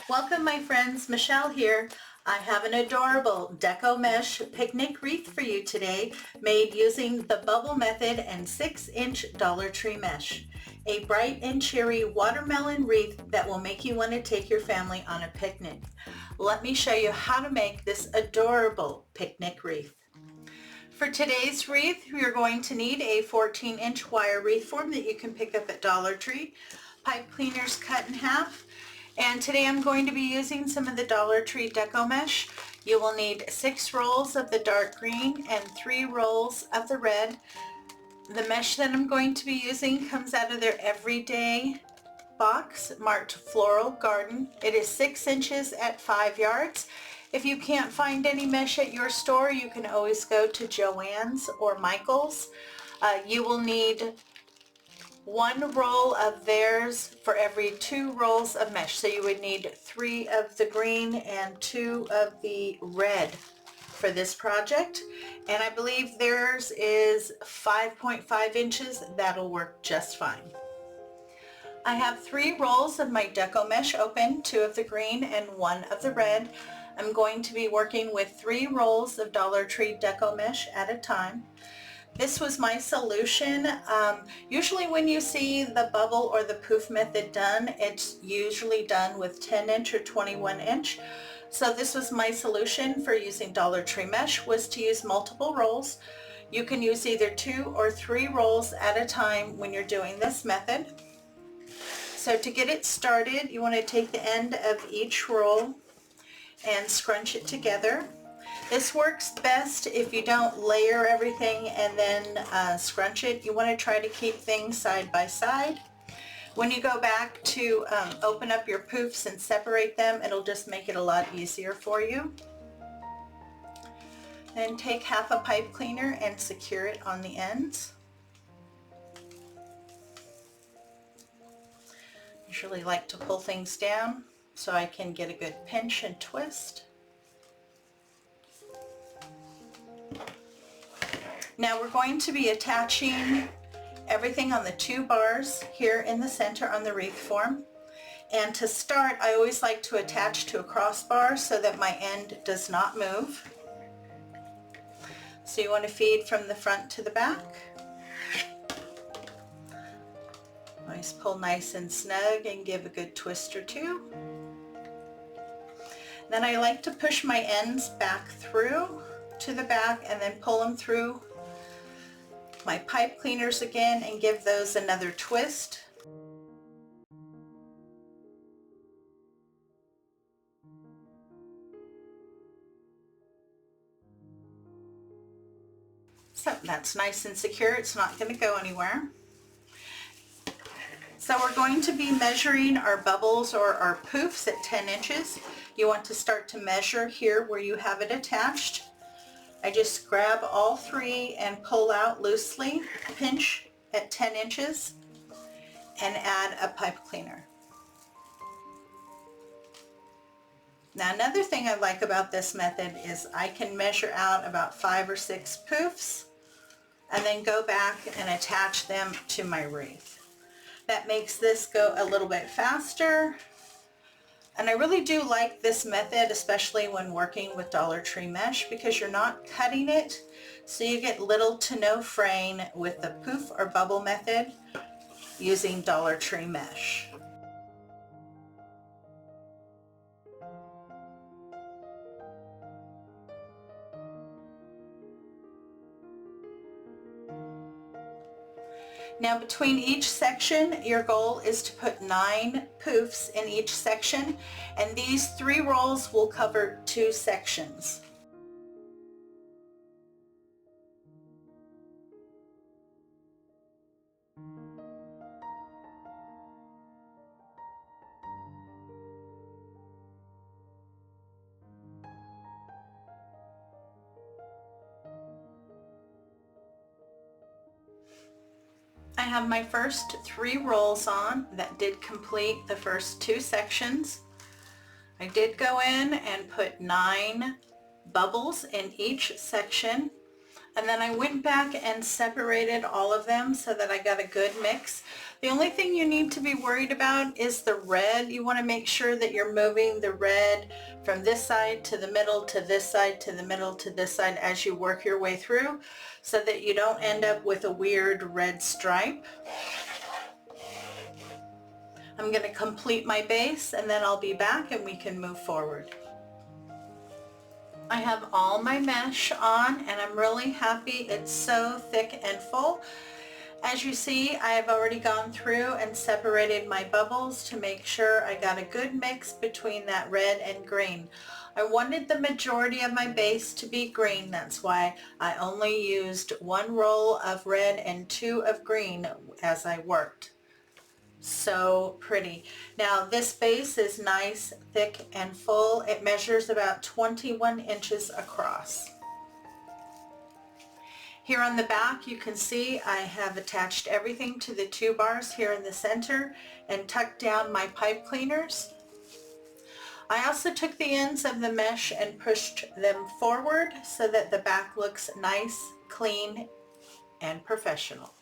Welcome my friends, Michelle here. I have an adorable Deco mesh picnic wreath for you today, made using the bubble method and 6-inch Dollar Tree mesh. A bright and cheery watermelon wreath that will make you want to take your family on a picnic. Let me show you how to make this adorable picnic wreath. For today's wreath, you're going to need a 14-inch wire wreath form that you can pick up at Dollar Tree, pipe cleaners cut in half, and today I'm going to be using some of the Dollar Tree Deco mesh. You will need 6 rolls of the dark green and 3 rolls of the red. The mesh that I'm going to be using comes out of their everyday box marked Floral Garden. It is 6 inches at 5 yards. If you can't find any mesh at your store, you can always go to Joann's or Michael's. You will need 1 roll of theirs for every 2 rolls of mesh. So you would need 3 of the green and 2 of the red for this project. And I believe theirs is 5.5 inches. That'll work just fine. I have 3 rolls of my Deco mesh open, 2 of the green and 1 of the red. I'm going to be working with 3 rolls of Dollar Tree Deco mesh at a time. This was my solution. Usually when you see the bubble or the poof method done, it's usually done with 10-inch or 21-inch. So this was my solution for using Dollar Tree mesh, was to use multiple rolls. You can use either 2 or 3 rolls at a time when you're doing this method. So to get it started, you want to take the end of each roll and scrunch it together. This works best if you don't layer everything and then scrunch it. You want to try to keep things side by side. When you go back to open up your poofs and separate them, it'll just make it a lot easier for you. Then take half a pipe cleaner and secure it on the ends. Usually like to pull things down so I can get a good pinch and twist. Now we're going to be attaching everything on the 2 bars here in the center on the wreath form. And to start, I always like to attach to a crossbar so that my end does not move. So you want to feed from the front to the back. Always pull nice and snug and give a good twist or 2. Then I like to push my ends back through to the back and then pull them through my pipe cleaners again and give those another twist. So that's nice and secure. It's not going to go anywhere. So we're going to be measuring our bubbles or our poofs at 10 inches. You want to start to measure here where you have it attached. I just grab all 3 and pull out loosely, pinch at 10 inches, and add a pipe cleaner. Now another thing I like about this method is I can measure out about 5 or 6 poofs and then go back and attach them to my wreath. That makes this go a little bit faster. And I really do like this method, especially when working with Dollar Tree mesh, because you're not cutting it, so you get little to no fraying with the poof or bubble method using Dollar Tree mesh. Now between each section, your goal is to put 9 poofs in each section, and these 3 rolls will cover 2 sections. I have my first 3 rolls on that did complete the first 2 sections. I did go in and put 9 bubbles in each section. And then I went back and separated all of them so that I got a good mix. The only thing you need to be worried about is the red. You want to make sure that you're moving the red from this side to the middle to this side to the middle to this side as you work your way through, so that you don't end up with a weird red stripe. I'm going to complete my base and then I'll be back and we can move forward. I have all my mesh on and I'm really happy. It's so thick and full. As you see, I have already gone through and separated my bubbles to make sure I got a good mix between that red and green. I wanted the majority of my base to be green. That's why I only used 1 roll of red and 2 of green as I worked. So pretty. Now this base is nice, thick and full. It measures about 21 inches across. Here on the back you can see I have attached everything to the 2 bars here in the center and tucked down my pipe cleaners. I also took the ends of the mesh and pushed them forward so that the back looks nice, clean, and professional.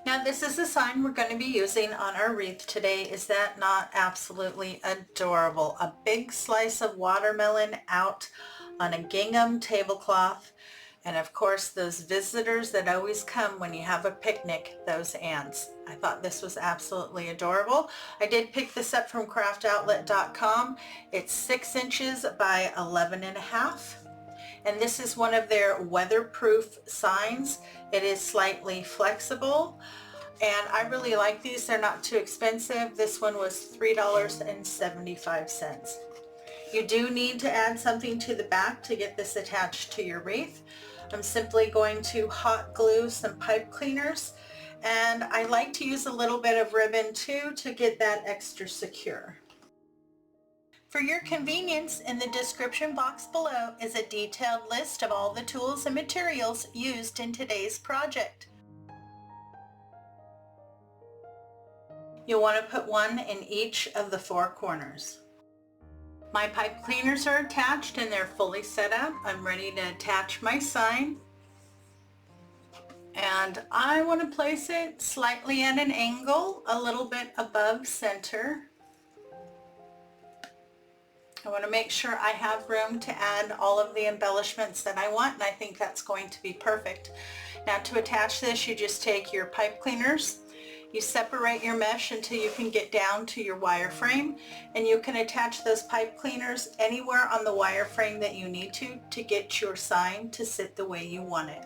Now this is the sign we're going to be using on our wreath today. Is that not absolutely adorable? A big slice of watermelon out on a gingham tablecloth, and of course those visitors that always come when you have a picnic, those ants. I thought this was absolutely adorable. I did pick this up from craftoutlet.com. It's 6 inches by 11.5. And this is one of their weatherproof signs. It is slightly flexible and I really like these. They're not too expensive. This one was $3.75. You do need to add something to the back to get this attached to your wreath. I'm simply going to hot glue some pipe cleaners, and I like to use a little bit of ribbon too to get that extra secure. For your convenience, in the description box below is a detailed list of all the tools and materials used in today's project. You'll want to put one in each of the 4 corners. My pipe cleaners are attached and they're fully set up. I'm ready to attach my sign. And I want to place it slightly at an angle, a little bit above center. I want to make sure I have room to add all of the embellishments that I want, and I think that's going to be perfect. Now to attach this, you just take your pipe cleaners, you separate your mesh until you can get down to your wireframe, and you can attach those pipe cleaners anywhere on the wireframe that you need to get your sign to sit the way you want it.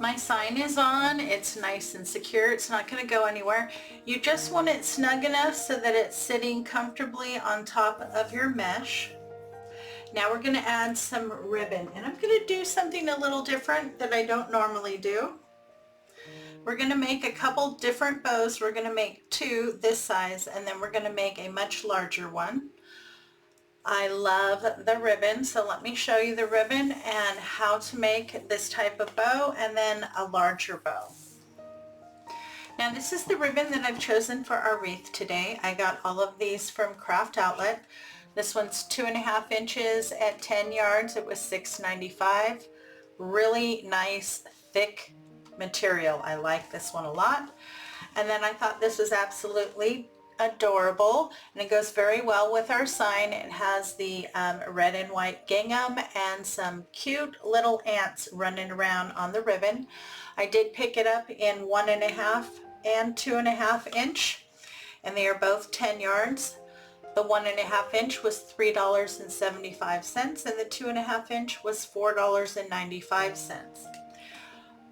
My sign is on. It's nice and secure. It's not going to go anywhere. You just want it snug enough so that it's sitting comfortably on top of your mesh. Now we're going to add some ribbon, and I'm going to do something a little different that I don't normally do. We're going to make a couple different bows. We're going to make 2 this size, and then we're going to make a much larger one. I love the ribbon, so let me show you the ribbon and how to make this type of bow and then a larger bow. Now this is the ribbon that I've chosen for our wreath today. I got all of these from Craft Outlet. This one's 2.5 inches at 10 yards. It was $6.95. Really nice, thick material. I like this one a lot. And then I thought this was absolutely adorable, and it goes very well with our sign. It has the red and white gingham and some cute little ants running around on the ribbon. I did pick it up in 1.5 and 2.5 inch, and they are both 10 yards. The 1.5 inch was $3.75 and the 2.5 inch was $4.95.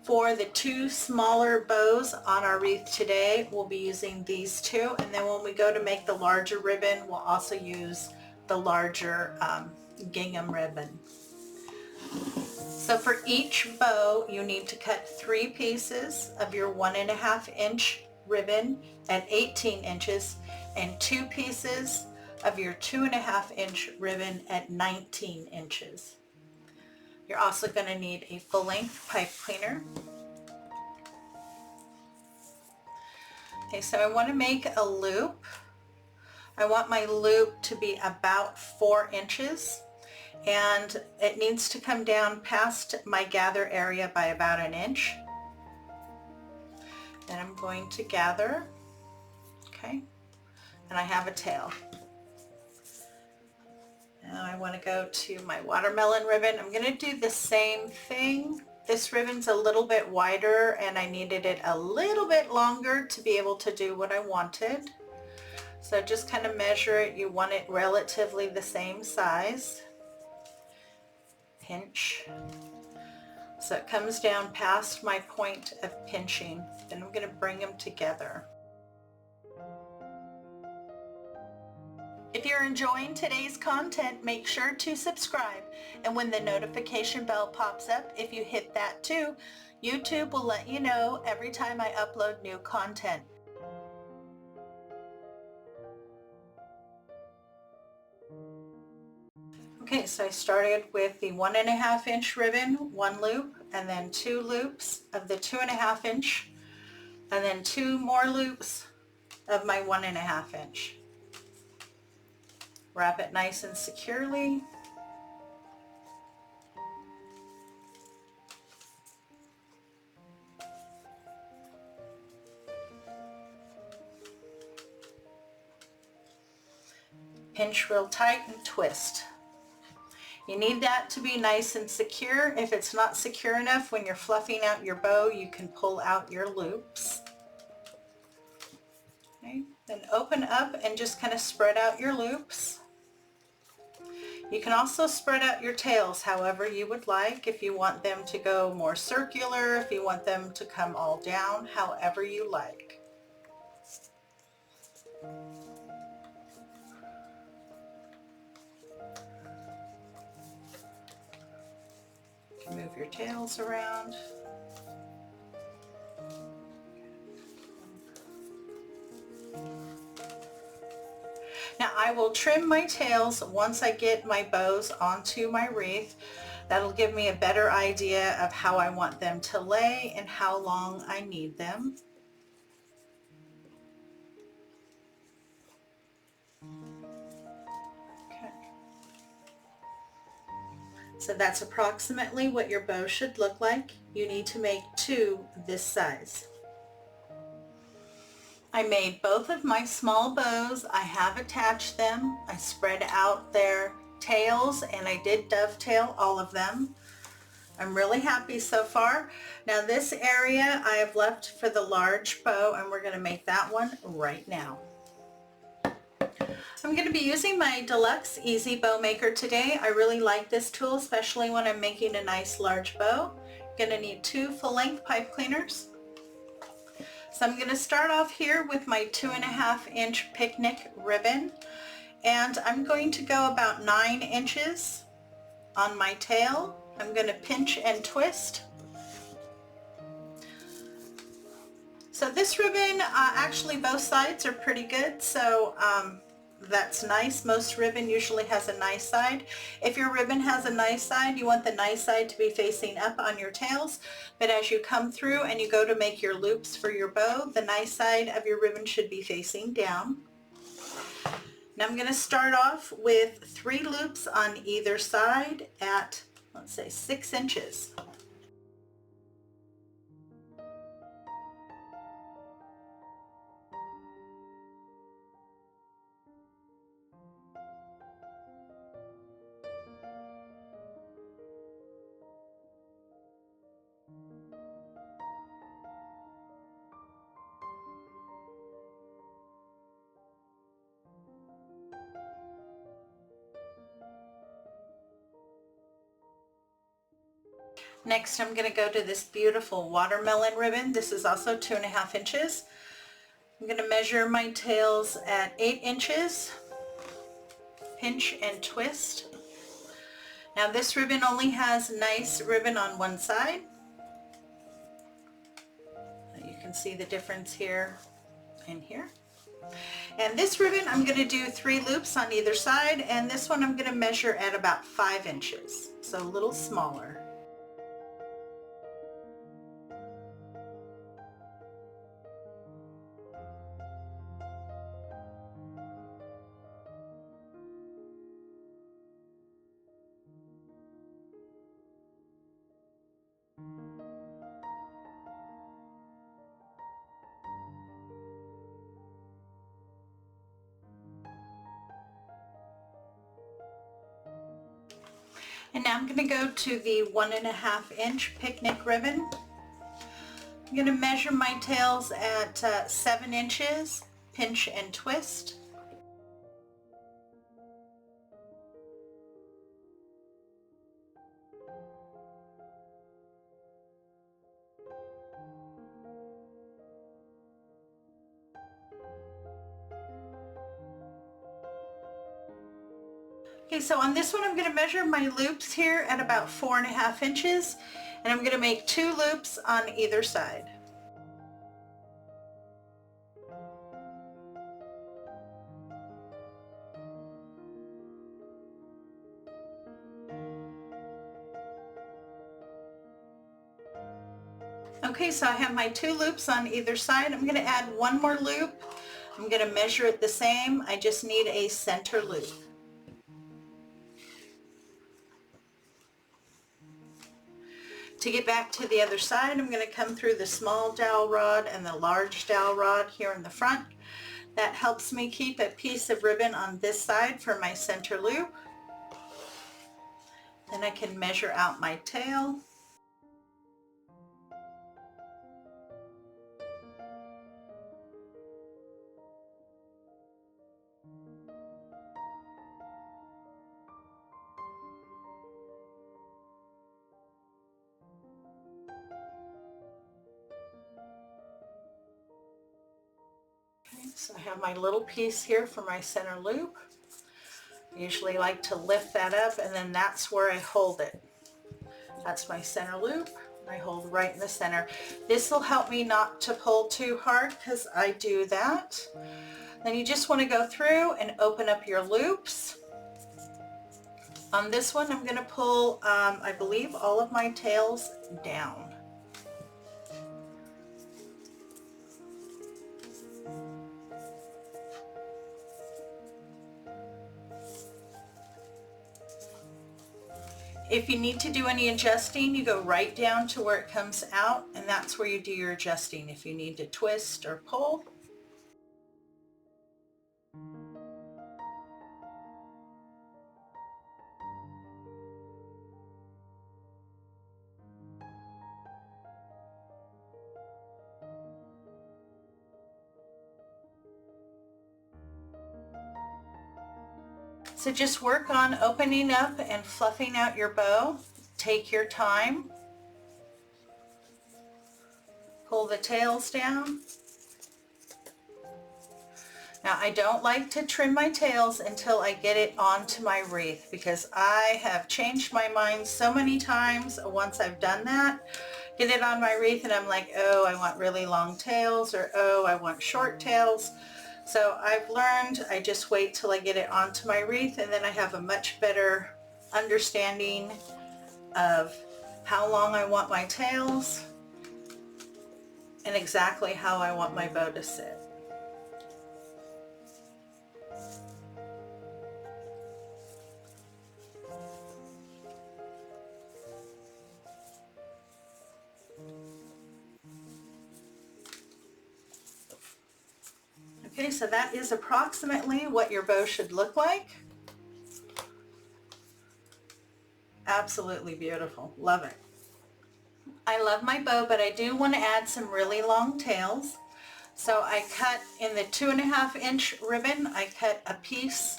For the 2 smaller bows on our wreath today, we'll be using these 2, and then when we go to make the larger ribbon, we'll also use the larger gingham ribbon. So for each bow, you need to cut 3 pieces of your 1.5 inch ribbon at 18 inches and 2 pieces of your 2.5 inch ribbon at 19 inches. You're also going to need a full-length pipe cleaner. Okay, so I want to make a loop. I want my loop to be about 4 inches. and it needs to come down past my gather area by about 1 inch. Then I'm going to gather, okay, and I have a tail. Now I want to go to my watermelon ribbon. I'm going to do the same thing. This ribbon's a little bit wider and I needed it a little bit longer to be able to do what I wanted. So just kind of measure it. You want it relatively the same size. Pinch. So it comes down past my point of pinching. Then I'm going to bring them together. If you're enjoying today's content, make sure to subscribe. And when the notification bell pops up, if you hit that too, YouTube will let you know every time I upload new content. Okay, so I started with the 1.5 inch ribbon, 1 loop, and then 2 loops of the 2.5 inch, and then 2 more loops of my 1.5 inch. Wrap it nice and securely. Pinch real tight and twist. You need that to be nice and secure. If it's not secure enough, when you're fluffing out your bow, you can pull out your loops. Okay. Then open up and just kind of spread out your loops. You can also spread out your tails however you would like. If you want them to go more circular, if you want them to come all down, however you like. You can move your tails around. Now I will trim my tails once I get my bows onto my wreath. That'll give me a better idea of how I want them to lay and how long I need them. Okay. So that's approximately what your bow should look like. You need to make 2 this size. I made both of my small bows. I have attached them. I spread out their tails and I did dovetail all of them. I'm really happy so far. Now this area I have left for the large bow and we're going to make that one right now. I'm going to be using my Deluxe Easy Bow Maker today. I really like this tool, especially when I'm making a nice large bow. You're going to need 2 full-length pipe cleaners. So I'm going to start off here with my 2.5 inch picnic ribbon, and I'm going to go about 9 inches on my tail. I'm going to pinch and twist. So this ribbon, actually both sides are pretty good, so that's nice. Most ribbon usually has a nice side. If your ribbon has a nice side, you want the nice side to be facing up on your tails, but as you come through and you go to make your loops for your bow, the nice side of your ribbon should be facing down. Now I'm going to start off with 3 loops on either side at, let's say, 6 inches. Next, I'm going to go to this beautiful watermelon ribbon. This is also 2.5 inches. I'm going to measure my tails at 8 inches, pinch and twist. Now this ribbon only has nice ribbon on one side. You can see the difference here and here. And this ribbon I'm going to do 3 loops on either side, and this one I'm going to measure at about 5 inches, so a little smaller. And now I'm going to go to the 1.5 inch picnic ribbon. I'm going to measure my tails at 7 inches, pinch and twist. Okay, so on this one I'm going to measure my loops here at about 4.5 inches, and I'm going to make 2 loops on either side. Okay, so I have my 2 loops on either side. I'm going to add 1 more loop. I'm going to measure it the same. I just need a center loop. To get back to the other side, I'm going to come through the small dowel rod and the large dowel rod here in the front. That helps me keep a piece of ribbon on this side for my center loop. Then I can measure out my tail. So I have my little piece here for my center loop. I usually like to lift that up, and then that's where I hold it. That's my center loop. I hold right in the center. This will help me not to pull too hard because I do that. Then you just want to go through and open up your loops. On this one I'm going to pull, I believe, all of my tails down. If you need to do any adjusting, you go right down to where it comes out, and that's where you do your adjusting if you need to twist or pull. So just work on opening up and fluffing out your bow. Take your time. Pull the tails down. Now I don't like to trim my tails until I get it onto my wreath, because I have changed my mind so many times once I've done that. Get it on my wreath and I'm like, oh, I want really long tails, or oh, I want short tails. So I've learned I just wait till I get it onto my wreath, and then I have a much better understanding of how long I want my tails and exactly how I want my bow to sit. Okay, so that is approximately what your bow should look like. Absolutely beautiful. Love it. I love my bow, but I do want to add some really long tails. So I cut in the 2.5 inch ribbon, I cut a piece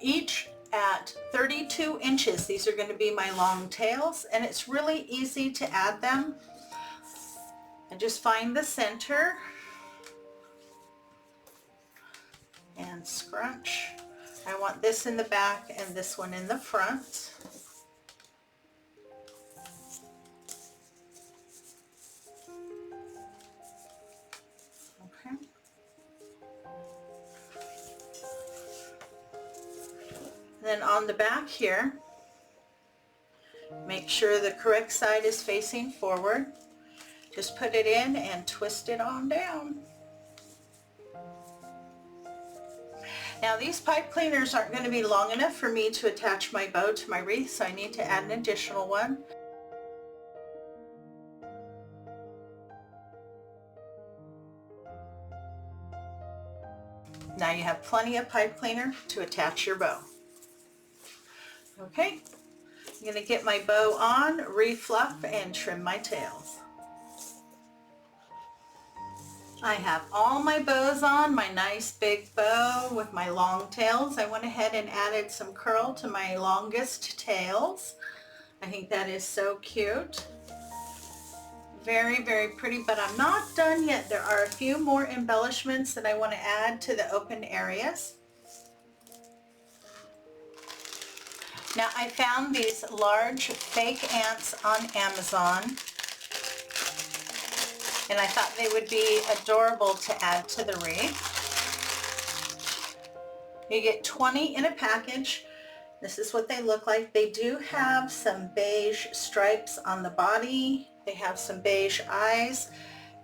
each at 32 inches. These are going to be my long tails, and it's really easy to add them. I just find the center and scrunch. I want this in the back and this one in the front. Okay. Then on the back here, make sure the correct side is facing forward. Just put it in and twist it on down. Now these pipe cleaners aren't going to be long enough for me to attach my bow to my wreath, so I need to add an additional one. Now you have plenty of pipe cleaner to attach your bow. Okay, I'm going to get my bow on, refluff, and trim my tails. I have all my bows on, my nice big bow with my long tails. I went ahead and added some curl to my longest tails. I think that is so cute. Very, very pretty, but I'm not done yet. There are a few more embellishments that I want to add to the open areas. Now I found these large fake ants on Amazon, and I thought they would be adorable to add to the wreath. You get 20 in a package. This is what they look like. They do have some beige stripes on the body. They have some beige eyes,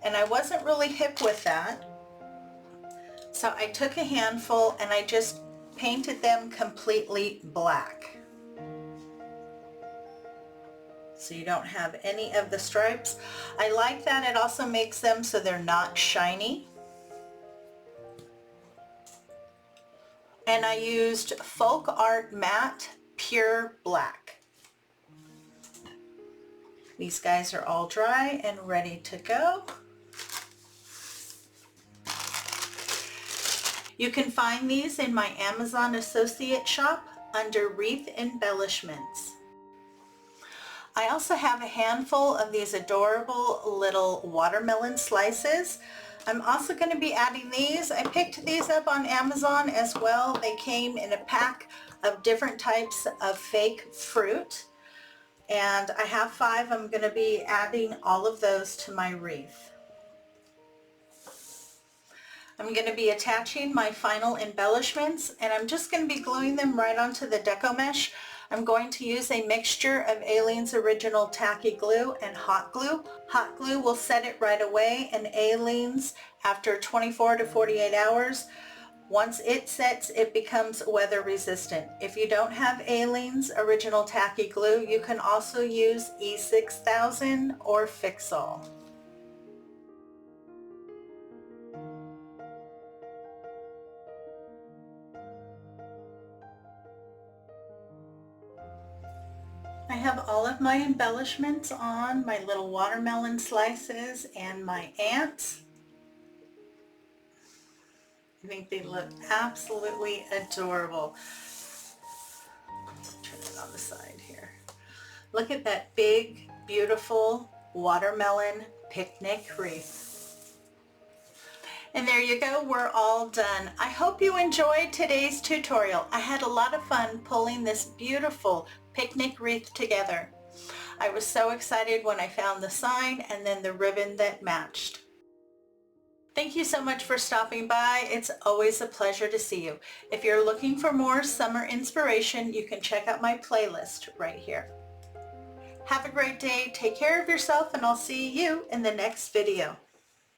and I wasn't really hip with that. So I took a handful and I just painted them completely black. So you don't have any of the stripes. I like that. It also makes them so they're not shiny. And I used Folk Art Matte Pure Black. These guys are all dry and ready to go. You can find these in my Amazon associate shop under Wreath Embellishments. I also have a handful of these adorable little watermelon slices. I'm also going to be adding these. I picked these up on Amazon as well. They came in a pack of different types of fake fruit. And I have 5. I'm going to be adding all of those to my wreath. I'm going to be attaching my final embellishments, and I'm just going to be gluing them right onto the Deco mesh. I'm going to use a mixture of Aleene's original Tacky glue and hot glue. Hot glue will set it right away, and Aleene's after 24 to 48 hours. Once it sets, it becomes weather resistant. If you don't have Aleene's original Tacky glue, you can also use E6000 or Fix-All. I have all of my embellishments on, my little watermelon slices and my ants. I think they look absolutely adorable. Turn it on the side here. Look at that big, beautiful watermelon picnic wreath. And there you go, we're all done. I hope you enjoyed today's tutorial. I had a lot of fun pulling this beautiful picnic wreath together. I was so excited when I found the sign and then the ribbon that matched. Thank you so much for stopping by. It's always a pleasure to see you. If you're looking for more summer inspiration, you can check out my playlist right here. Have a great day, take care of yourself, and I'll see you in the next video.